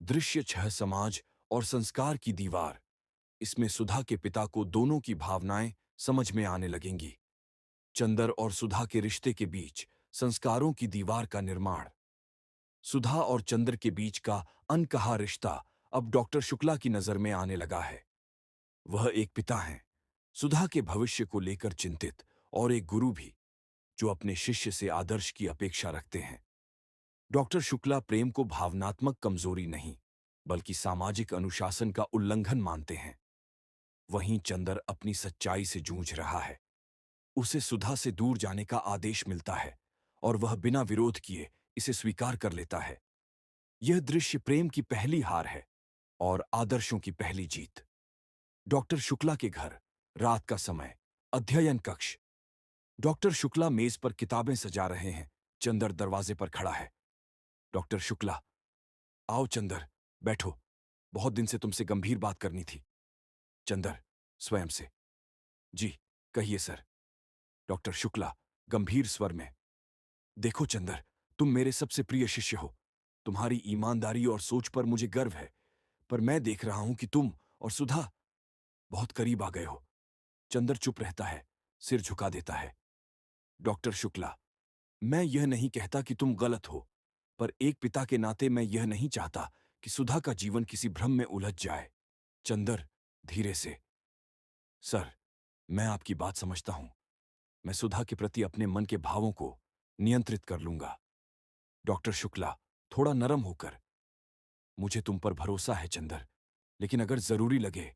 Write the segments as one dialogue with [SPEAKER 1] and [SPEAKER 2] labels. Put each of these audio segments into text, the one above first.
[SPEAKER 1] दृश्य 6 समाज और संस्कार की दीवार। इसमें सुधा के पिता को दोनों की भावनाएं समझ में आने लगेंगी। चंदर और सुधा के रिश्ते के बीच संस्कारों की दीवार का निर्माण। सुधा और चंद्र के बीच का अनकहा रिश्ता अब डॉक्टर शुक्ला की नजर में आने लगा है। वह एक पिता हैं, सुधा के भविष्य को लेकर चिंतित, और एक गुरु भी, जो अपने शिष्य से आदर्श की अपेक्षा रखते हैं। डॉक्टर शुक्ला प्रेम को भावनात्मक कमजोरी नहीं, बल्कि सामाजिक अनुशासन का उल्लंघन मानते हैं। वहीं चंदर अपनी सच्चाई से जूझ रहा है। उसे सुधा से दूर जाने का आदेश मिलता है, और वह बिना विरोध किए इसे स्वीकार कर लेता है। यह दृश्य प्रेम की पहली हार है और आदर्शों की पहली जीत। डॉक्टर शुक्ला के घर, रात का समय, अध्ययन कक्ष। डॉक्टर शुक्ला मेज पर किताबें सजा रहे हैं। चंदर दरवाजे पर खड़ा है। डॉक्टर शुक्ला, आओ चंदर, बैठो। बहुत दिन से तुमसे गंभीर बात करनी थी। चंदर, स्वयं से, जी, कहिए सर। डॉक्टर शुक्ला, गंभीर स्वर में, देखो चंदर, तुम मेरे सबसे प्रिय शिष्य हो। तुम्हारी ईमानदारी और सोच पर मुझे गर्व है। पर मैं देख रहा हूं कि तुम और सुधा बहुत करीब आ गए हो। चंदर चुप रहता है, सिर झुका देता है। डॉक्टर शुक्ला, मैं यह नहीं कहता कि तुम गलत हो, पर एक पिता के नाते मैं यह नहीं चाहता कि सुधा का जीवन किसी भ्रम में उलझ जाए। चंदर, धीरे से, सर, मैं आपकी बात समझता हूं। मैं सुधा के प्रति अपने मन के भावों को नियंत्रित कर लूंगा। डॉक्टर शुक्ला, थोड़ा नरम होकर, मुझे तुम पर भरोसा है चंदर, लेकिन अगर जरूरी लगे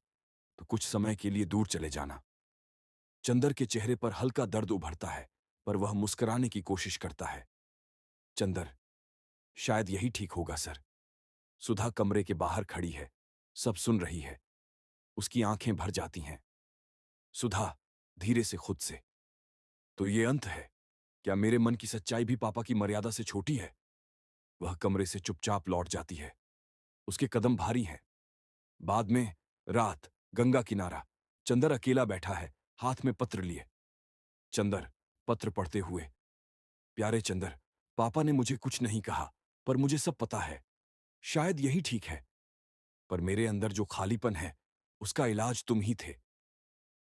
[SPEAKER 1] तो कुछ समय के लिए दूर चले जाना। चंदर के चेहरे पर हल्का दर्द उभरता है, पर वह मुस्कुराने की कोशिश करता है। चंदर, शायद यही ठीक होगा सर। सुधा कमरे के बाहर खड़ी है, सब सुन रही है। उसकी आंखें भर जाती हैं। सुधा, धीरे से, खुद से, तो ये अंत है? क्या मेरे मन की सच्चाई भी पापा की मर्यादा से छोटी है? वह कमरे से चुपचाप लौट जाती है। उसके कदम भारी हैं। बाद में, रात, गंगा किनारा। चंदर अकेला बैठा है, हाथ में पत्र लिए। चंदर, पत्र पढ़ते हुए, प्यारे चंदर, पापा ने मुझे कुछ नहीं कहा, पर मुझे सब पता है। शायद यही ठीक है, पर मेरे अंदर जो खालीपन है, उसका इलाज तुम ही थे।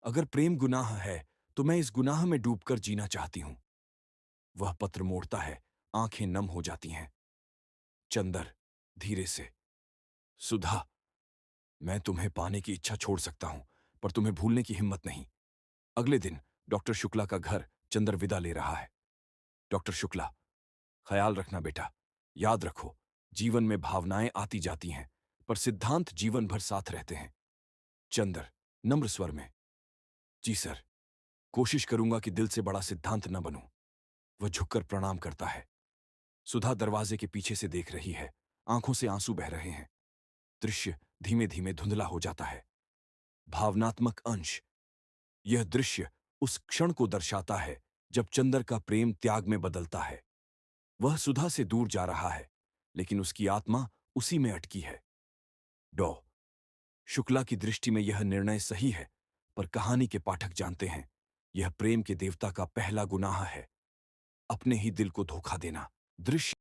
[SPEAKER 1] अगर प्रेम गुनाह है, तो मैं इस गुनाह में डूबकर जीना चाहती हूं। वह पत्र मोड़ता है, आंखें नम हो जाती हैं। चंदर, धीरे से, सुधा, मैं तुम्हें पाने की इच्छा छोड़ सकता हूं, पर तुम्हें भूलने की हिम्मत नहीं। अगले दिन, डॉक्टर शुक्ला का घर। चंदर विदा ले रहा है। डॉक्टर शुक्ला, ख्याल रखना बेटा। याद रखो, जीवन में भावनाएं आती जाती हैं, पर सिद्धांत जीवन भर साथ रहते हैं। चंदर, नम्र स्वर में, जी सर, कोशिश करूंगा कि दिल से बड़ा सिद्धांत न बनूं। वह झुककर प्रणाम करता है। सुधा दरवाजे के पीछे से देख रही है, आंखों से आंसू बह रहे हैं। दृश्य धीमे धीमे धुंधला हो जाता है। भावनात्मक अंश। यह दृश्य उस क्षण को दर्शाता है जब चंदर का प्रेम त्याग में बदलता है। वह सुधा से दूर जा रहा है, लेकिन उसकी आत्मा उसी में अटकी है। डॉ शुक्ला की दृष्टि में यह निर्णय सही है, पर कहानी के पाठक जानते हैं, यह प्रेम के देवता का पहला गुनाह है, अपने ही दिल को धोखा देना। दृश्य